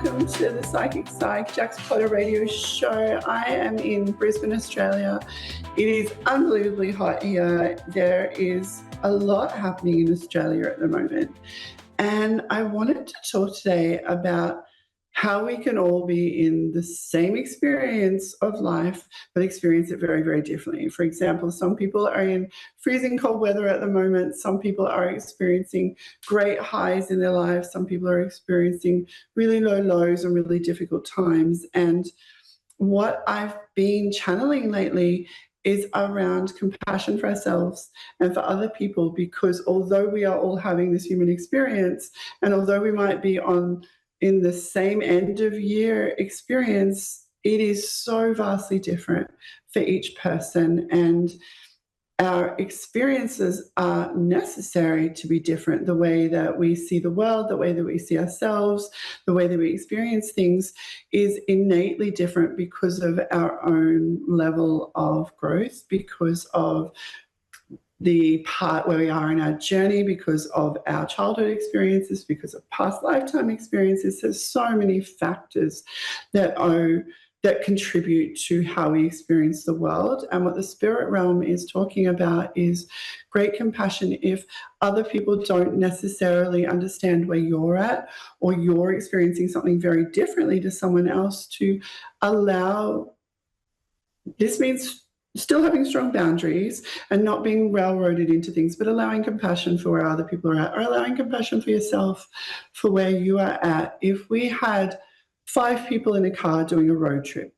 welcome to the Psych, Jax Potter radio show. I am in Brisbane, Australia. It is unbelievably hot here. There is a lot happening in Australia at the moment. And I wanted to talk today about how we can all be in the same experience of life, but experience it very, very differently. For example, some people are in freezing cold weather at the moment. Some people are experiencing great highs in their lives. Some people are experiencing really low lows and really difficult times. And what I've been channeling lately is around compassion for ourselves and for other people, because although we are all having this human experience, and although we might be in the same end of year experience, it is so vastly different for each person. And our experiences are necessary to be different. The way that we see the world, the way that we see ourselves, the way that we experience things is innately different because of our own level of growth, because of the part where we are in our journey, because of our childhood experiences, because of past lifetime experiences. There's so many factors that contribute to how we experience the world. And what the spirit realm is talking about is great compassion if other people don't necessarily understand where you're at, or you're experiencing something very differently to someone else, to allow, this means still having strong boundaries and not being railroaded into things, but allowing compassion for where other people are at, or allowing compassion for yourself for where you are at. If we had 5 people in a car doing a road trip,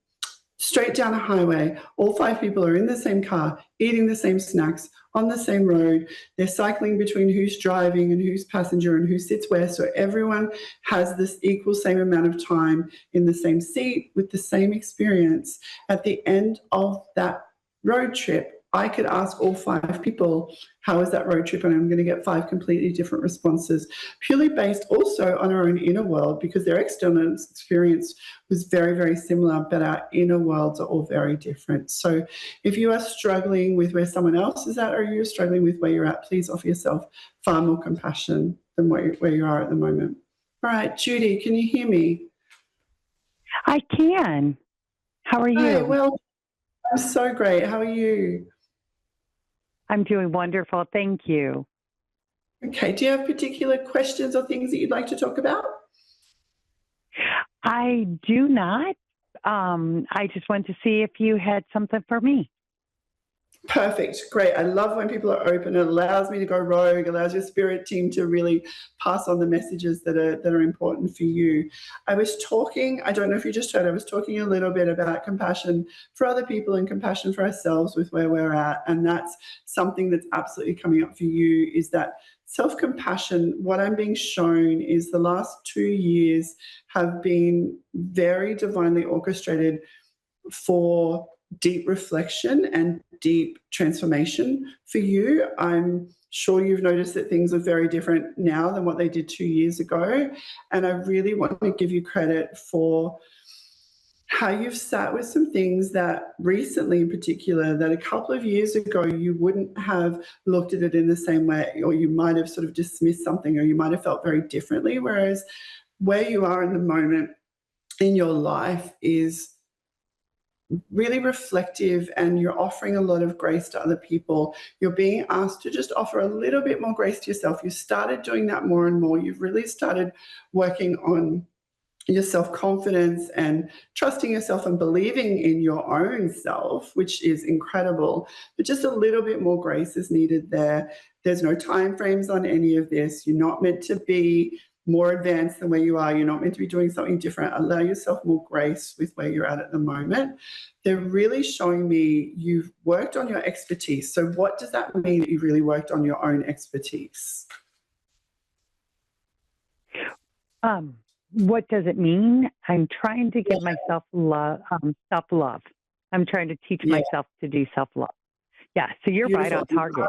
straight down a highway, all 5 people are in the same car, eating the same snacks, on the same road, they're cycling between who's driving and who's passenger and who sits where, so everyone has this equal same amount of time in the same seat with the same experience. At the end of that road trip, I could ask all 5 people, how was that road trip? And I'm going to get 5 completely different responses, purely based also on our own inner world, because their external experience was very, very similar, but our inner worlds are all very different. So if you are struggling with where someone else is at, or you're struggling with where you're at, please offer yourself far more compassion than where you are at the moment. All right, Judy, can you hear me? I can. How are you? Hi, well, I'm so great. How are you? I'm doing wonderful. Thank you. Okay. Do you have particular questions or things that you'd like to talk about? I do not. I just wanted to see if you had something for me. Perfect. Great. I love when people are open. It allows me to go rogue, allows your spirit team to really pass on the messages that are important for you. I was talking, I don't know if you just heard, I was talking a little bit about compassion for other people and compassion for ourselves with where we're at. And that's something that's absolutely coming up for you, is that self-compassion. What I'm being shown is the last 2 years have been very divinely orchestrated for deep reflection and deep transformation for you. I'm sure you've noticed that things are very different now than what they did 2 years ago. And I really want to give you credit for how you've sat with some things that recently, in particular, that a couple of years ago you wouldn't have looked at it in the same way, or you might have sort of dismissed something, or you might have felt very differently. Whereas where you are in the moment in your life is really reflective, and you're offering a lot of grace to other people. You're being asked to just offer a little bit more grace to yourself. You started doing that more and more. You've really started working on your self-confidence and trusting yourself and believing in your own self, which is incredible. But just a little bit more grace is needed there. There's no time frames on any of this. You're not meant to be more advanced than where you are. You're not meant to be doing something different. Allow yourself more grace with where you're at the moment. They're really showing me you've worked on your expertise. So what does that mean that you've really worked on your own expertise? What does it mean? I'm trying to get myself self-love. I'm trying to teach myself to do self-love. Yeah, so you're right on target.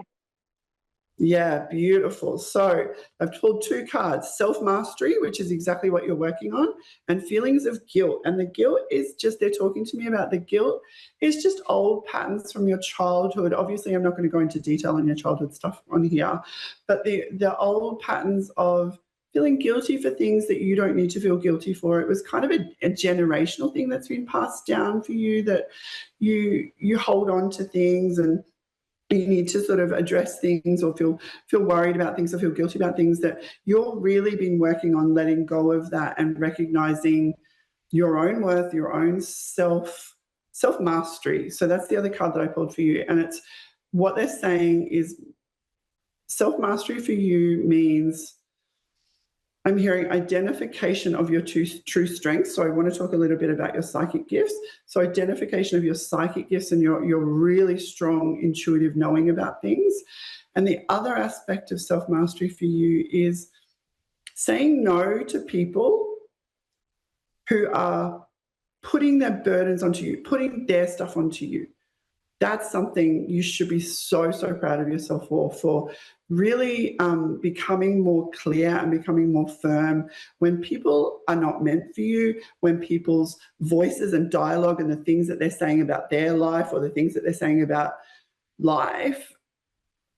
Yeah, beautiful. So I've pulled 2 cards, self-mastery, which is exactly what you're working on, and feelings of guilt. And the guilt is just, they're talking to me about the guilt is just old patterns from your childhood. Obviously, I'm not going to go into detail on your childhood stuff on here, but the old patterns of feeling guilty for things that you don't need to feel guilty for. It was kind of a generational thing that's been passed down for you, that you hold on to things and you need to sort of address things or feel worried about things or feel guilty about things, that you're really been working on letting go of that and recognizing your own worth, your own self-mastery. So that's the other card that I pulled for you. And it's what they're saying is self-mastery for you means, I'm hearing identification of your true strengths. So I want to talk a little bit about your psychic gifts. So identification of your psychic gifts and your really strong intuitive knowing about things. And the other aspect of self-mastery for you is saying no to people who are putting their burdens onto you, putting their stuff onto you. That's something you should be so proud of yourself for really becoming more clear and becoming more firm when people are not meant for you, when people's voices and dialogue and the things that they're saying about their life or the things that they're saying about life,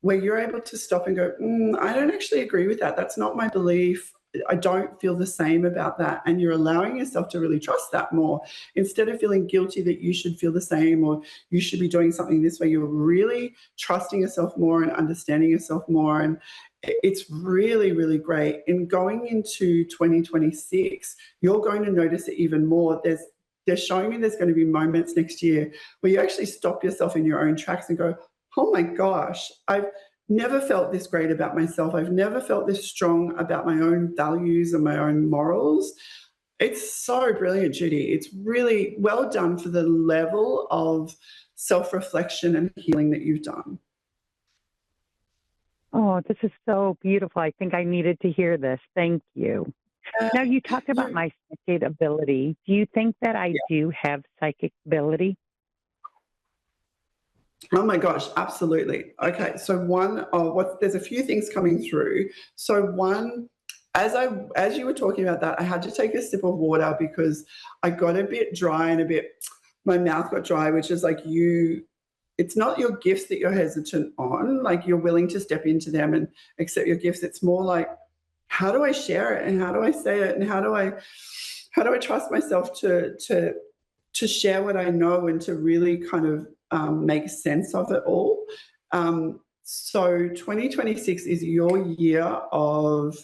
where you're able to stop and go, I don't actually agree with that. That's not my belief. I don't feel the same about that. And you're allowing yourself to really trust that more. Instead of feeling guilty that you should feel the same or you should be doing something this way, you're really trusting yourself more and understanding yourself more. And it's really, really great. And going into 2026, you're going to notice it even more. They're showing me there's going to be moments next year where you actually stop yourself in your own tracks and go, oh my gosh, I've never felt this great about myself. I've never felt this strong about my own values and my own morals. It's so brilliant, Judy. It's really well done for the level of self-reflection and healing that you've done. Oh, this is so beautiful. I think I needed to hear this. Thank you. Now, you talked about my psychic ability. Do you think that I do have psychic ability? Oh my gosh, absolutely. Okay, so there's a few things coming through. So one, as you were talking about that, I had to take a sip of water because I got a bit dry and my mouth got dry, which is like it's not your gifts that you're hesitant on, like you're willing to step into them and accept your gifts. It's more like, how do I share it and how do I say it and how do I trust myself to share what I know and to really kind of make sense of it all. So 2026 is your year of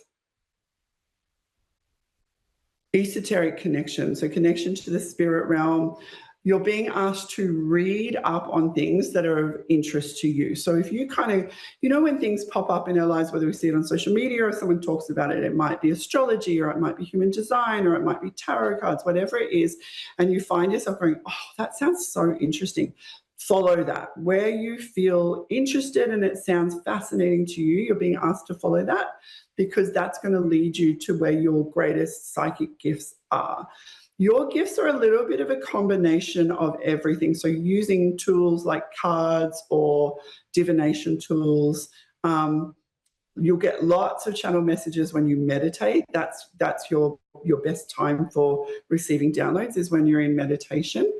esoteric connection, so connection to the spirit realm. You're being asked to read up on things that are of interest to you. So if you kind of, when things pop up in our lives, whether we see it on social media or someone talks about it, it might be astrology or it might be human design or it might be tarot cards, whatever it is, and you find yourself going, oh, that sounds so interesting. Follow that. Where you feel interested and it sounds fascinating to you, you're being asked to follow that because that's going to lead you to where your greatest psychic gifts are. Your gifts are a little bit of a combination of everything. So using tools like cards or divination tools. You'll get lots of channel messages when you meditate. That's your best time for receiving downloads is when you're in meditation.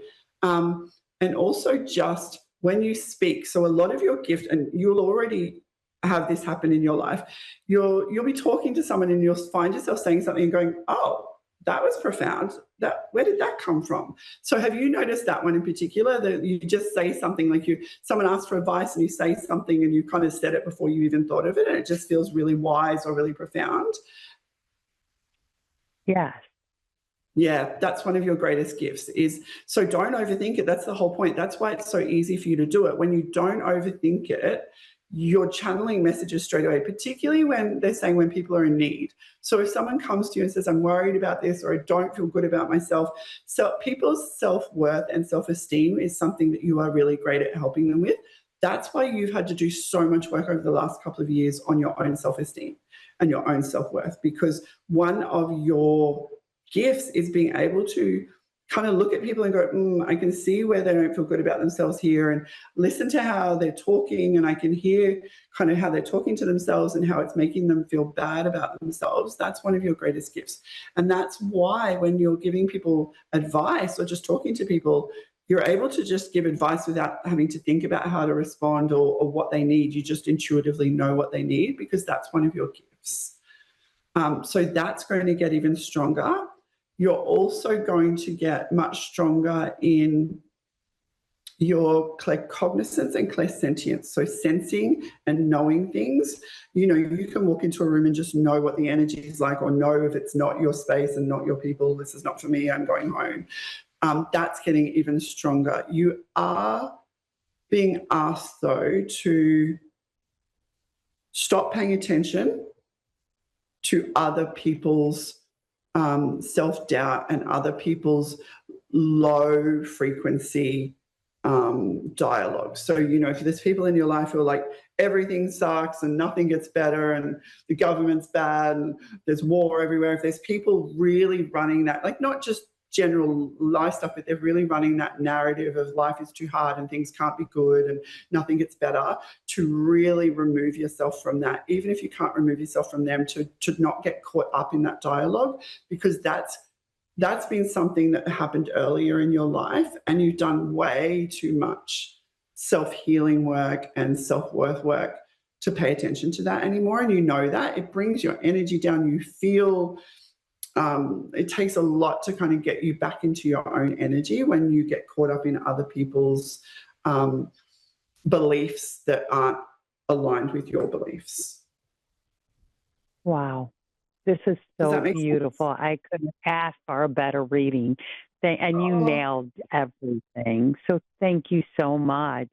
And also just when you speak. So a lot of your gift, and you'll already have this happen in your life, you'll be talking to someone and you'll find yourself saying something and going, oh, that was profound. Where did that come from? So have you noticed that one in particular, that you just say something like someone asks for advice and you say something and you kind of said it before you even thought of it and it just feels really wise or really profound? Yes. Yeah, that's one of your greatest gifts so don't overthink it. That's the whole point. That's why it's so easy for you to do it. When you don't overthink it, you're channeling messages straight away, particularly when they're saying when people are in need. So if someone comes to you and says, I'm worried about this, or I don't feel good about myself. So people's self-worth and self-esteem is something that you are really great at helping them with. That's why you've had to do so much work over the last couple of years on your own self-esteem and your own self-worth, because one of your gifts is being able to kind of look at people and go, I can see where they don't feel good about themselves here, and listen to how they're talking, and I can hear kind of how they're talking to themselves and how it's making them feel bad about themselves. That's one of your greatest gifts. And that's why when you're giving people advice or just talking to people, you're able to just give advice without having to think about how to respond or what they need. You just intuitively know what they need because that's one of your gifts. So that's going to get even stronger. You're also going to get much stronger in your claircognizance and clairsentience, so sensing and knowing things. You know, you can walk into a room and just know what the energy is like, or know if it's not your space and not your people, this is not for me, I'm going home. That's getting even stronger. You are being asked, though, to stop paying attention to other people's self-doubt and other people's low frequency dialogue. So, you know, if there's people in your life who are like, everything sucks and nothing gets better and the government's bad and there's war everywhere, if there's people really running that, like not just general life stuff, but they're really running that narrative of life is too hard and things can't be good and nothing gets better, to really remove yourself from that. Even if you can't remove yourself from them, to not get caught up in that dialogue, because that's been something that happened earlier in your life and you've done way too much self-healing work and self-worth work to pay attention to that anymore. And you know that it brings your energy down. You feel it takes a lot to kind of get you back into your own energy when you get caught up in other people's beliefs that aren't aligned with your beliefs. Wow. This is so beautiful. Sense? I couldn't ask for a better reading. And you nailed everything. So thank you so much.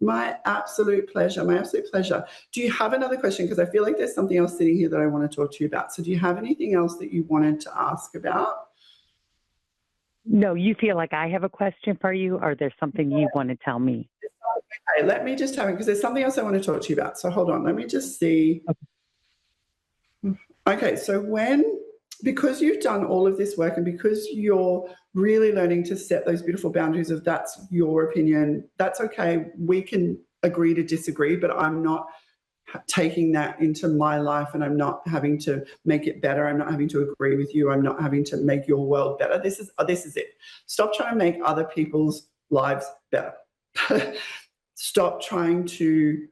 My absolute pleasure. My absolute pleasure. Do you have another question? Because I feel like there's something else sitting here that I want to talk to you about. So do you have anything else that you wanted to ask about? No, you feel like I have a question for you, or there's something you want to tell me? Okay, let me just have it, because there's something else I want to talk to you about. So hold on. Let me just see. Okay, so because you've done all of this work and because you're really learning to set those beautiful boundaries of that's your opinion, that's okay. We can agree to disagree, but I'm not taking that into my life and I'm not having to make it better. I'm not having to agree with you. I'm not having to make your world better. This is it. Stop trying to make other people's lives better. Stop trying to,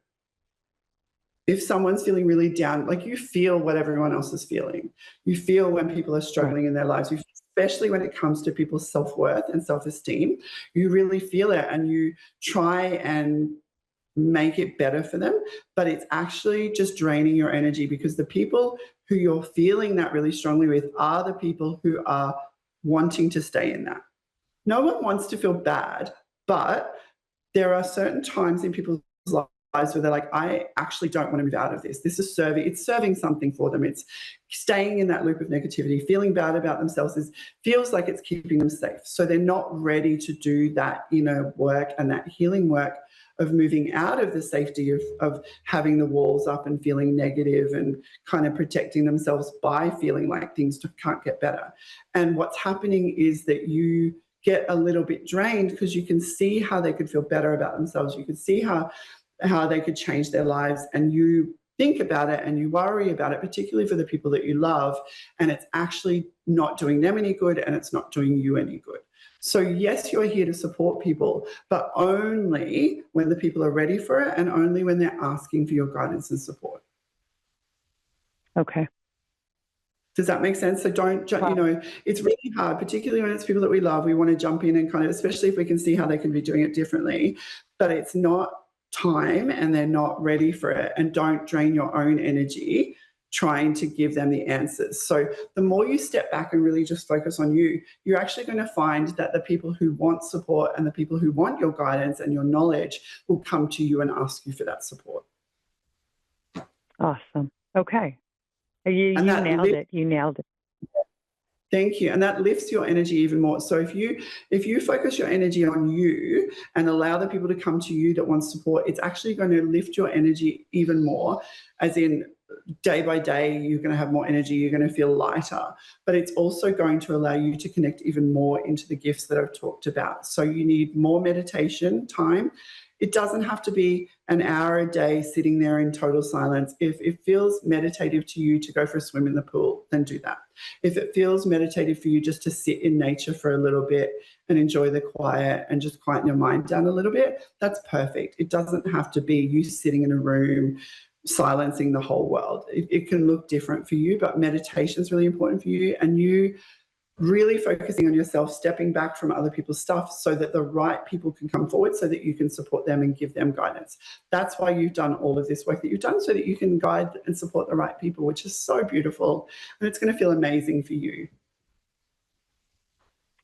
if someone's feeling really down, like you feel what everyone else is feeling. You feel when people are struggling in their lives, especially when it comes to people's self-worth and self-esteem. You really feel it and you try and make it better for them, but it's actually just draining your energy, because the people who you're feeling that really strongly with are the people who are wanting to stay in that. No one wants to feel bad, but there are certain times in people's lives where they're like, I actually don't want to move out of this. This is it's serving something for them. It's staying in that loop of negativity, feeling bad about themselves feels like it's keeping them safe. So they're not ready to do that inner work and that healing work of moving out of the safety of having the walls up and feeling negative and kind of protecting themselves by feeling like things can't get better. And what's happening is that you get a little bit drained because you can see how they could feel better about themselves. You can see how they could change their lives, and you think about it and you worry about it, particularly for the people that you love, and it's actually not doing them any good and it's not doing you any good. So yes, you're here to support people, but only when the people are ready for it and only when they're asking for your guidance and support. Okay. Does that make sense? So don't, you know, it's really hard, particularly when it's people that we love. We want to jump in and kind of, especially if we can see how they can be doing it differently, but it's not time and they're not ready for it. And don't drain your own energy trying to give them the answers. So the more you step back and really just focus on you, you're actually going to find that the people who want support and the people who want your guidance and your knowledge will come to you and ask you for that support. Awesome. Okay. You nailed it. You nailed it. Thank you. And that lifts your energy even more. So if you focus your energy on you and allow the people to come to you that want support, it's actually going to lift your energy even more, as in day by day, you're going to have more energy, you're going to feel lighter, but it's also going to allow you to connect even more into the gifts that I've talked about. So you need more meditation time. It doesn't have to be an hour a day sitting there in total silence. If it feels meditative to you to go for a swim in the pool, then do that. If it feels meditative for you just to sit in nature for a little bit and enjoy the quiet and just quieten your mind down a little bit, that's perfect. It doesn't have to be you sitting in a room silencing the whole world. It can look different for you, but meditation is really important for you, and you really focusing on yourself, stepping back from other people's stuff so that the right people can come forward so that you can support them and give them guidance. That's why you've done all of this work that you've done, so that you can guide and support the right people, which is so beautiful. And it's going to feel amazing for you.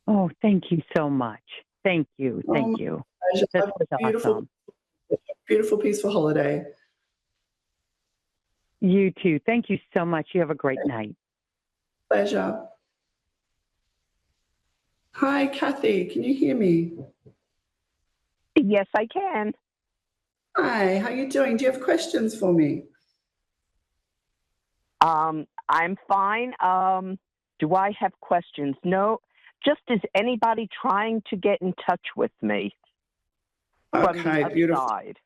Oh, thank you so much. Thank you. Thank you. This was awesome. Beautiful, peaceful holiday. You too. Thank you so much. You have a great night. Pleasure. Hi, Kathy. Can you hear me? Yes, I can. Hi, how you doing? Do you have questions for me? I'm fine. Do I have questions? No. Just is anybody trying to get in touch with me from the Okay, other beautiful. side?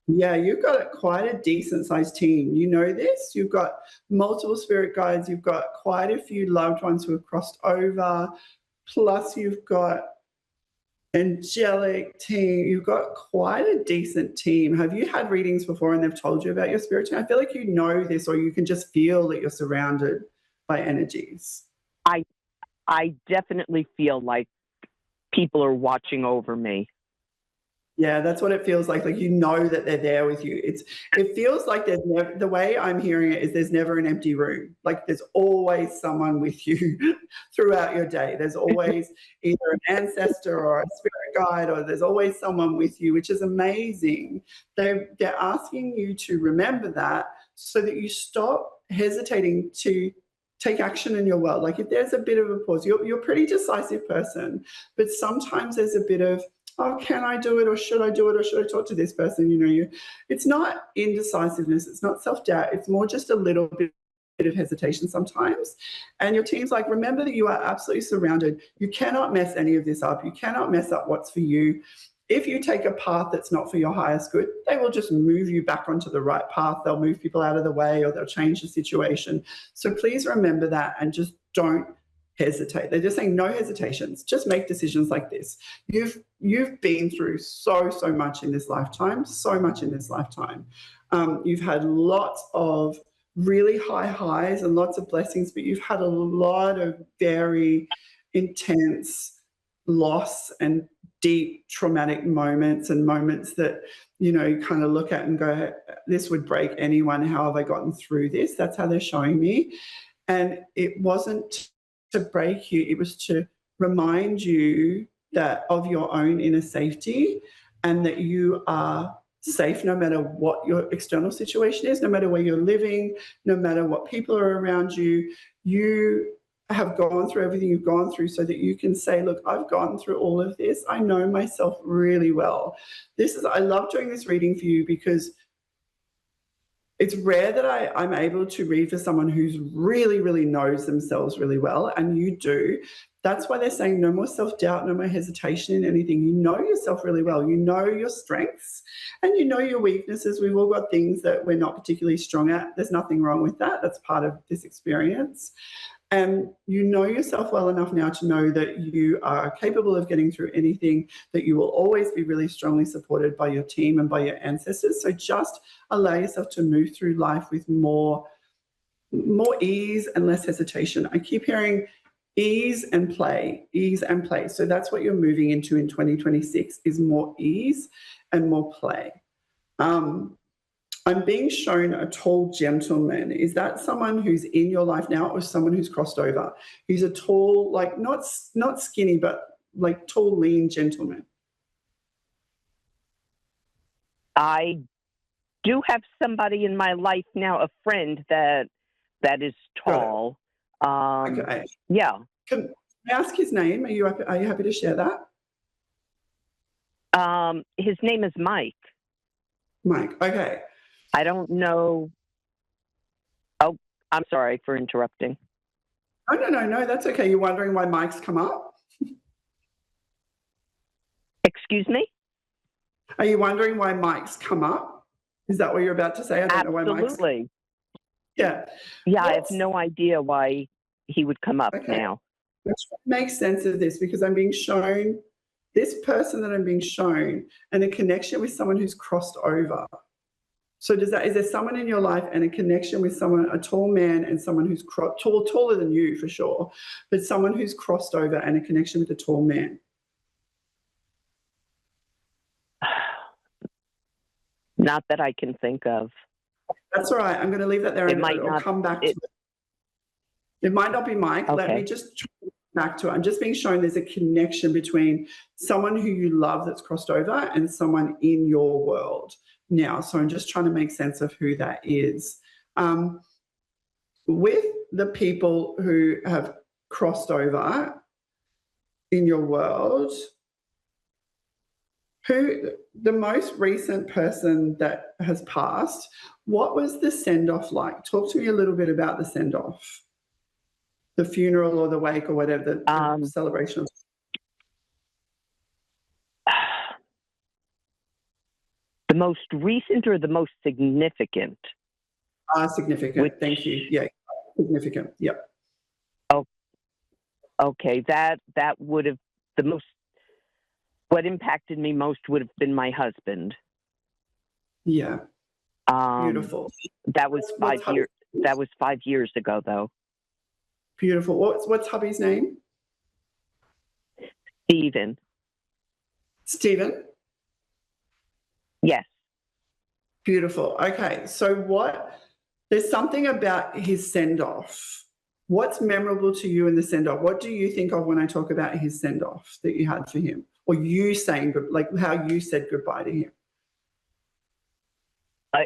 Yeah, you've got quite a decent sized team. You know this. You've got multiple spirit guides. You've got quite a few loved ones who have crossed over. Plus, you've got angelic team. You've got quite a decent team. Have you had readings before and they've told you about your spirit team? I feel like you know this, or you can just feel that you're surrounded by energies. I definitely feel like people are watching over me. Yeah, that's what it feels like. Like, you know that they're there with you. It feels like there's never, the way I'm hearing it is there's never an empty room. Like, there's always someone with you throughout your day. There's always either an ancestor or a spirit guide, or there's always someone with you, which is amazing. They're asking you to remember that so that you stop hesitating to take action in your world. Like, if there's a bit of a pause, you're a pretty decisive person, but sometimes there's a bit of, oh, can I do it, or should I do it, or should I talk to this person? It's not indecisiveness, it's not self-doubt, it's more just a little bit of hesitation sometimes. And your team's like, remember that you are absolutely surrounded. You cannot mess any of this up. You cannot mess up what's for you. If you take a path that's not for your highest good, they will just move you back onto the right path. They'll move people out of the way, or they'll change the situation. So please remember that, and just don't hesitate. They're just saying no hesitations. Just make decisions like this. You've been through so much in this lifetime, so much in this lifetime. You've had lots of really high highs and lots of blessings, but you've had a lot of very intense loss and deep traumatic moments, and moments that you kind of look at and go, this would break anyone. How have I gotten through this? That's how they're showing me. And it wasn't to break you, it was to remind you that of your own inner safety, and that you are safe no matter what your external situation is, no matter where you're living, no matter what people are around you. You have gone through everything you've gone through, so that you can say, look, I've gone through all of this. I know myself really well. I love doing this reading for you, because it's rare that I'm able to read for someone who's really, really knows themselves really well, and you do. That's why they're saying no more self-doubt, no more hesitation in anything. You know yourself really well. You know your strengths and you know your weaknesses. We've all got things that we're not particularly strong at. There's nothing wrong with that. That's part of this experience. And you know yourself well enough now to know that you are capable of getting through anything, that you will always be really strongly supported by your team and by your ancestors. So just allow yourself to move through life with more ease and less hesitation. I keep hearing ease and play, ease and play. So that's what you're moving into in 2026, is more ease and more play. I'm being shown a tall gentleman. Is that someone who's in your life now, or someone who's crossed over? He's a tall, like not skinny, but like tall, lean gentleman. I do have somebody in my life now, a friend that is tall. Okay. Yeah. Can I ask his name? Are you happy to share that? His name is Mike. Mike. Okay. I don't know. Oh, I'm sorry for interrupting. Oh, no, that's okay. You're wondering why Mike's come up? Excuse me? Are you wondering why Mike's come up? Is that what you're about to say? I don't know why Mike's... Absolutely. Yeah. Yeah, I have no idea why he would come up now. Let's make sense of this, because I'm being shown this person that I'm being shown, and a connection with someone who's crossed over. So is there someone in your life and a connection with someone, a tall man and someone who's taller than you for sure, but someone who's crossed over and a connection with a tall man? Not that I can think of. That's all right. I'm going to leave that there, and I'll come back to it. It might not be Mike. Okay. Let me just try back to it. I'm just being shown there's a connection between someone who you love that's crossed over and someone in your world now. So I'm just trying to make sense of who that is. With the people who have crossed over in your world, who the most recent person that has passed, what was the send-off like? Talk to me a little bit about the send-off, the funeral or the wake or whatever, the celebration. The most recent or the most significant? Significant. Thank you. Yeah, significant. Yep. Oh, okay. That would have what impacted me most would have been my husband. Yeah. Beautiful. That was 5 years. That was 5 years ago, though. Beautiful. What's hubby's name? Stephen. Stephen? Yes. Beautiful. Okay. So there's something about his send-off. What's memorable to you in the send-off? What do you think of when I talk about his send-off that you had for him? Or you saying, like how you said goodbye to him?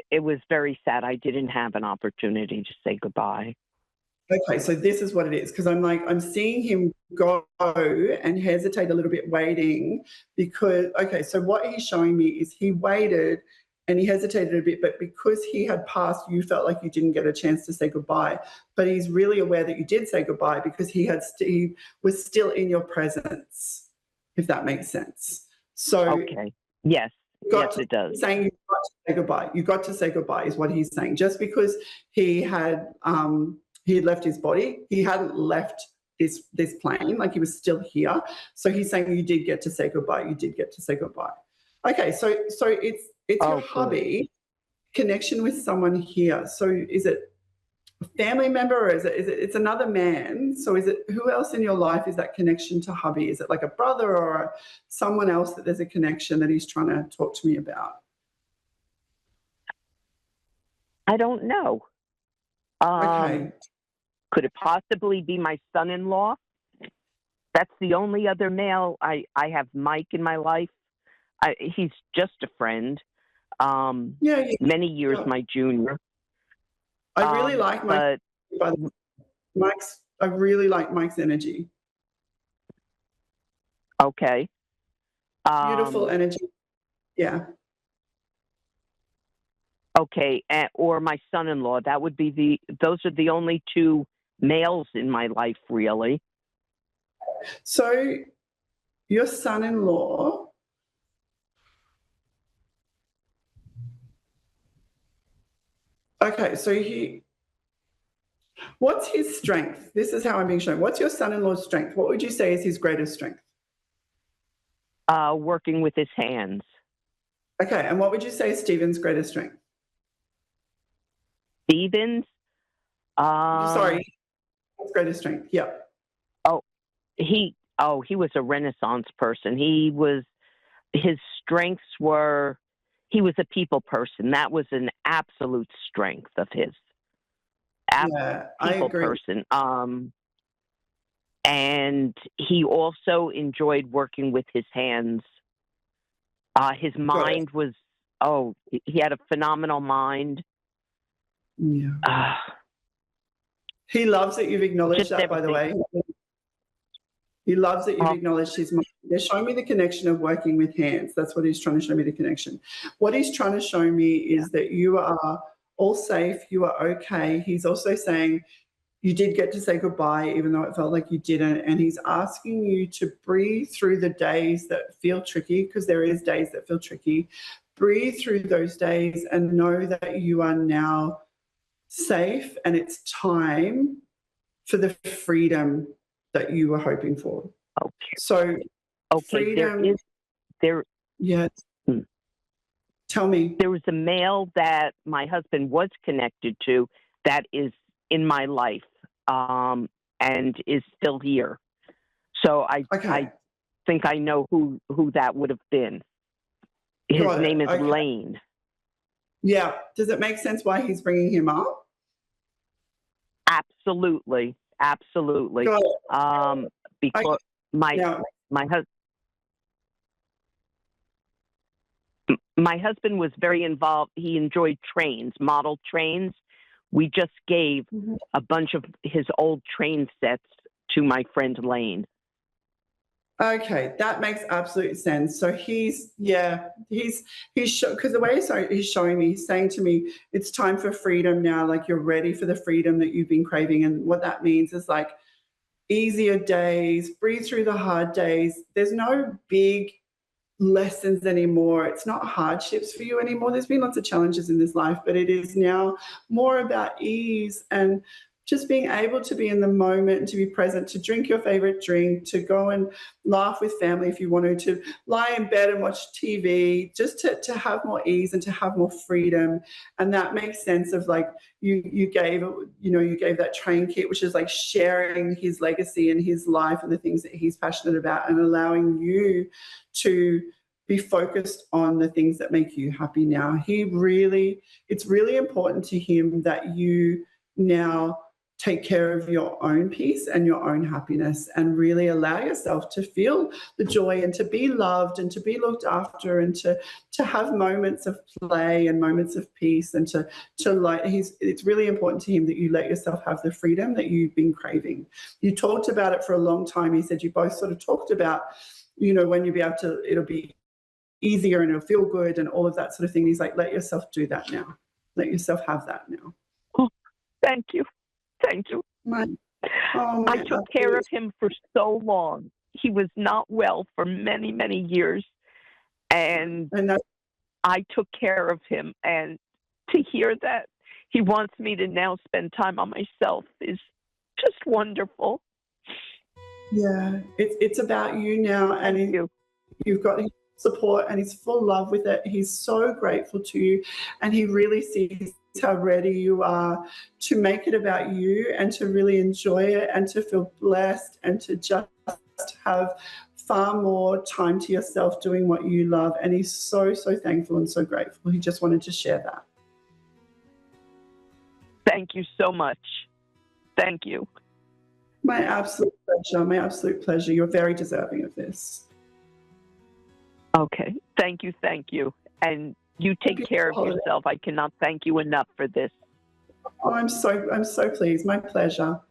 It was very sad. I didn't have an opportunity to say goodbye. Okay, so this is what it is, because I'm seeing him go and hesitate a little bit waiting because, okay, so what he's showing me is he waited and he hesitated a bit, but because he had passed, you felt like you didn't get a chance to say goodbye. But he's really aware that you did say goodbye because he was still in your presence, if that makes sense. So okay, yes. Yes, it does. Saying you got to say goodbye. You got to say goodbye is what he's saying. Just because he had left his body, he hadn't left this plane. Like he was still here. So he's saying you did get to say goodbye. You did get to say goodbye. Okay, so it's your hubby connection with someone here. So is it a family member or it's another man? So is it who else in your life is that connection to hubby? Is it like a brother or someone else that there's a connection that he's trying to talk to me about? I don't know. Okay. Could it possibly be my son-in-law? That's the only other male. I have Mike in my life. He's just a friend. Many years my junior. I really like Mike. I really like Mike's energy. Okay. Beautiful energy. Yeah. Okay, or my son-in-law. That would be those are the only two males in my life, really. So your son-in-law, okay, so what's his strength? This is how I'm being shown. What's your son-in-law's strength? What would you say is his greatest strength? Working with his hands. Okay, and what would you say is Stephen's greatest strength? Stephen's? Sorry, his greatest strength. Yeah. He was a Renaissance person. His strengths were, he was a people person. That was an absolute strength of his. Yeah, I agree. Person. And he also enjoyed working with his hands. His mind was, he had a phenomenal mind. Yeah. He loves that you've acknowledged that, by the way. He loves that you've acknowledged his mind. They're showing me the connection of working with hands. That's what he's trying to show me, the connection. What he's trying to show me is that you are all safe, you are okay. He's also saying you did get to say goodbye, even though it felt like you didn't. And he's asking you to breathe through the days that feel tricky, because there is days that feel tricky. Breathe through those days and know that you are now safe and it's time for the freedom that you were hoping for. Okay. So freedom. There. Yes. Tell me. There was a male that my husband was connected to that is in my life, and is still here. So I think I know who that would have been. His name is Lane. Yeah. Does it make sense why he's bringing him up? Absolutely. Because my husband was very involved. He enjoyed trains, model trains. We just gave a bunch of his old train sets to my friend Lane. Okay, that makes absolute sense. So he's because the way he's showing me, he's saying to me, it's time for freedom now. Like, you're ready for the freedom that you've been craving. And what that means is like easier days, breathe through the hard days. There's no big lessons anymore. It's not hardships for you anymore. There's been lots of challenges in this life, but it is now more about ease and just being able to be in the moment and to be present, to drink your favorite drink, to go and laugh with family if you wanted to lie in bed and watch TV, just to have more ease and to have more freedom. And that makes sense of like you gave that train kit, which is like sharing his legacy and his life and the things that he's passionate about and allowing you to be focused on the things that make you happy now. It's really important to him that you now take care of your own peace and your own happiness and really allow yourself to feel the joy and to be loved and to be looked after and to have moments of play and moments of peace and it's really important to him that you let yourself have the freedom that you've been craving. You talked about it for a long time. He said you both sort of talked about, when you'll be able to, it'll be easier and it'll feel good and all of that sort of thing. He's like, let yourself do that now. Let yourself have that now. Oh, thank you. I took care of him for so long. He was not well for many, many years. And I took care of him. And to hear that he wants me to now spend time on myself is just wonderful. Yeah, it's about you now. And you've got his support and he's full love with it. He's so grateful to you. And he really sees how ready you are to make it about you and to really enjoy it and to feel blessed and to just have far more time to yourself doing what you love. And he's so, so thankful and so grateful. He just wanted to share that. Thank you so much. Thank you. My absolute pleasure. You're very deserving of this. Okay. Thank you. And you take care of yourself. I cannot thank you enough for this. Oh, I'm so pleased. My pleasure.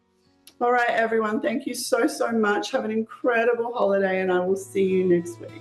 All right, everyone. Thank you so, so much. Have an incredible holiday, and I will see you next week.